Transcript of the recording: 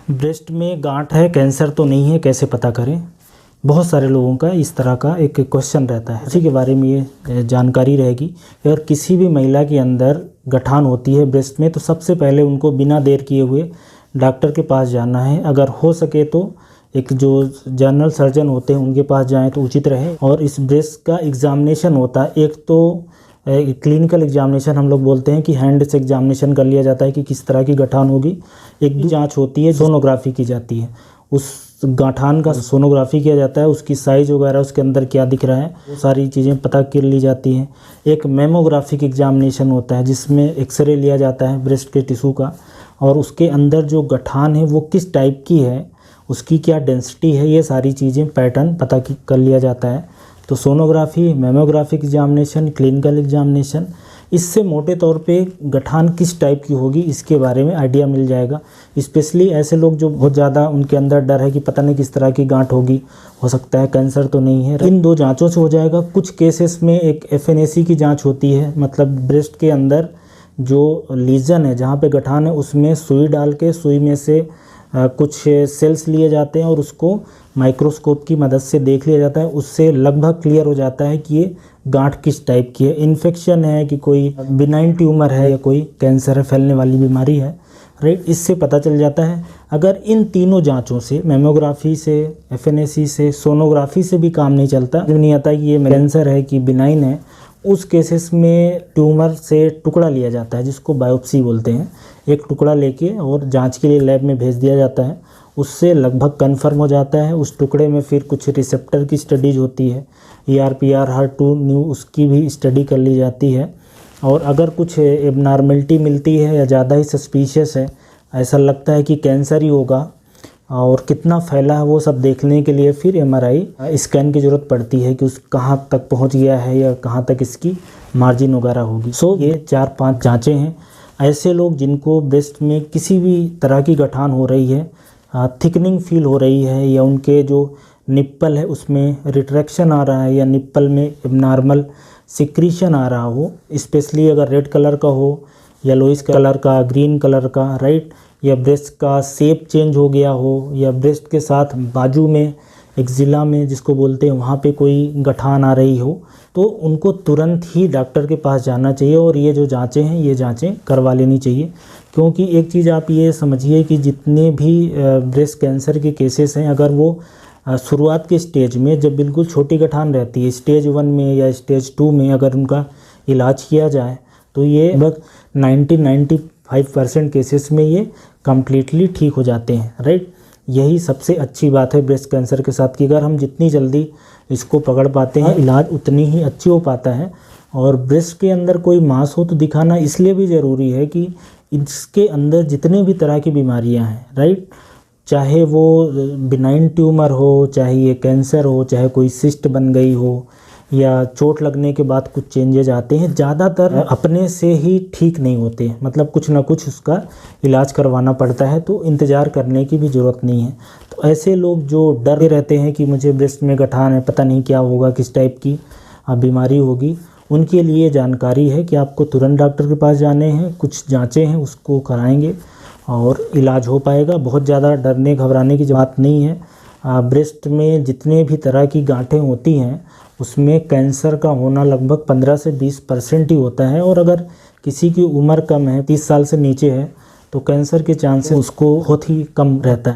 Breast में गांठ है, कैंसर तो नहीं है, कैसे पता करें। बहुत सारे लोगों का इस तरह का एक क्वेश्चन रहता है, उसी के बारे में ये जानकारी रहेगी। अगर किसी भी महिला के अंदर गठान होती है ब्रेस्ट में, तो सबसे पहले उनको बिना देर किए हुए डॉक्टर के पास जाना है। अगर हो सके तो एक जो जनरल सर्जन होते हैं उनके पास जाएं तो उचित रहे। और इस ब्रेस्ट का एग्जामिनेशन होता है, एक तो क्लिनिकल एग्जामिनेशन हम लोग बोलते हैं कि हैंड से एग्जामिनेशन कर लिया जाता है कि किस तरह की गठान होगी। एक भी जांच होती है, सोनोग्राफी की जाती है, उस गठान का सोनोग्राफी किया जाता है, उसकी साइज़ वगैरह उसके अंदर क्या दिख रहा है वो सारी चीज़ें पता कर ली जाती हैं। एक मेमोग्राफिक एग्जामिनेशन होता है जिसमें एक्सरे लिया जाता है ब्रेस्ट के टिश्यू का, और उसके अंदर जो गठान है वो किस टाइप की है, उसकी क्या डेंसिटी है, ये सारी चीज़ें पैटर्न पता कर लिया जाता है। तो सोनोग्राफी, मेमोग्राफिक एग्जामिनेशन, क्लिनिकल एग्जामिनेशन, इससे मोटे तौर पे गठान किस टाइप की होगी इसके बारे में आइडिया मिल जाएगा। स्पेशली ऐसे लोग जो बहुत ज़्यादा उनके अंदर डर है कि पता नहीं किस तरह की गांठ होगी, हो सकता है कैंसर तो नहीं है, इन दो जांचों से हो जाएगा। कुछ केसेस में एक FNAC की जांच होती है, मतलब ब्रेस्ट के अंदर जो लीजन है जहाँ पे गठान है उसमें सुई डाल के सुई में से कुछ सेल्स लिए जाते हैं और उसको माइक्रोस्कोप की मदद से देख लिया जाता है। उससे लगभग क्लियर हो जाता है कि ये गांठ किस टाइप की है, इन्फेक्शन है कि कोई बिनाइन ट्यूमर है या कोई कैंसर है, फैलने वाली बीमारी है, राइट। इससे पता चल जाता है। अगर इन तीनों जांचों से, मेमोग्राफी से, FNAC से, सोनोग्राफी से भी काम नहीं चलता, नहीं आता कि ये कैंसर है कि बिनाइन है, उस केसेस में ट्यूमर से टुकड़ा लिया जाता है जिसको बायोप्सी बोलते हैं। एक टुकड़ा लेके और जांच के लिए लैब में भेज दिया जाता है, उससे लगभग कंफर्म हो जाता है। उस टुकड़े में फिर कुछ रिसेप्टर की स्टडीज होती है, ERPR, HER2 न्यू, उसकी भी स्टडी कर ली जाती है। और अगर कुछ एबनॉर्मलिटी मिलती है या ज़्यादा ही सस्पिशियस है, ऐसा लगता है कि कैंसर ही होगा और कितना फैला है वो सब देखने के लिए फिर MRI स्कैन की ज़रूरत पड़ती है कि उस कहाँ तक पहुँच गया है या कहाँ तक इसकी मार्जिन वगैरह होगी। ये 4-5 जांचें हैं। ऐसे लोग जिनको ब्रेस्ट में किसी भी तरह की गठान हो रही है, थिकनिंग फील हो रही है, या उनके जो निप्पल है उसमें रिट्रैक्शन आ रहा है, या निप्पल में एबनॉर्मल सिक्रीशन आ रहा हो, स्पेशली अगर रेड कलर का हो, येलोइश कलर का, ग्रीन कलर का, राइट, या ब्रेस्ट का शेप चेंज हो गया हो, या ब्रेस्ट के साथ बाजू में एक्जिला में जिसको बोलते हैं वहाँ पे कोई गठान आ रही हो, तो उनको तुरंत ही डॉक्टर के पास जाना चाहिए और ये जो जांचें हैं ये जांचें करवा लेनी चाहिए। क्योंकि एक चीज़ आप ये समझिए कि जितने भी ब्रेस्ट कैंसर के केसेस हैं, अगर वो शुरुआत के स्टेज में जब बिल्कुल छोटी गठान रहती है, स्टेज 1 में या स्टेज 2 में अगर उनका इलाज किया जाए तो ये लगभग 90-95% केसेस में ये कम्प्लीटली ठीक हो जाते हैं, राइट। यही सबसे अच्छी बात है ब्रेस्ट कैंसर के साथ कि अगर हम जितनी जल्दी इसको पकड़ पाते हैं, इलाज उतनी ही अच्छी हो पाता है। और ब्रेस्ट के अंदर कोई मांस हो तो दिखाना इसलिए भी ज़रूरी है कि इसके अंदर जितने भी तरह की बीमारियां हैं, राइट, चाहे वो बिनाइन ट्यूमर हो, चाहे ये कैंसर हो, चाहे कोई सिस्ट बन गई हो, या चोट लगने के बाद कुछ चेंजेज आते हैं, ज़्यादातर अपने से ही ठीक नहीं होते, मतलब कुछ ना कुछ उसका इलाज करवाना पड़ता है, तो इंतज़ार करने की भी ज़रूरत नहीं है। तो ऐसे लोग जो डरे रहते हैं कि मुझे ब्रेस्ट में गठान है, पता नहीं क्या होगा, किस टाइप की बीमारी होगी, उनके लिए जानकारी है कि आपको तुरंत डॉक्टर के पास जाने हैं, कुछ जाँचें हैं उसको कराएँगे और इलाज हो पाएगा। बहुत ज़्यादा डरने घबराने की बात नहीं है। ब्रेस्ट में जितने भी तरह की गांठें होती हैं उसमें कैंसर का होना लगभग 15 से 20% ही होता है, और अगर किसी की उम्र कम है, 30 साल से नीचे है, तो कैंसर के चांसेस उसको बहुत ही कम रहता है।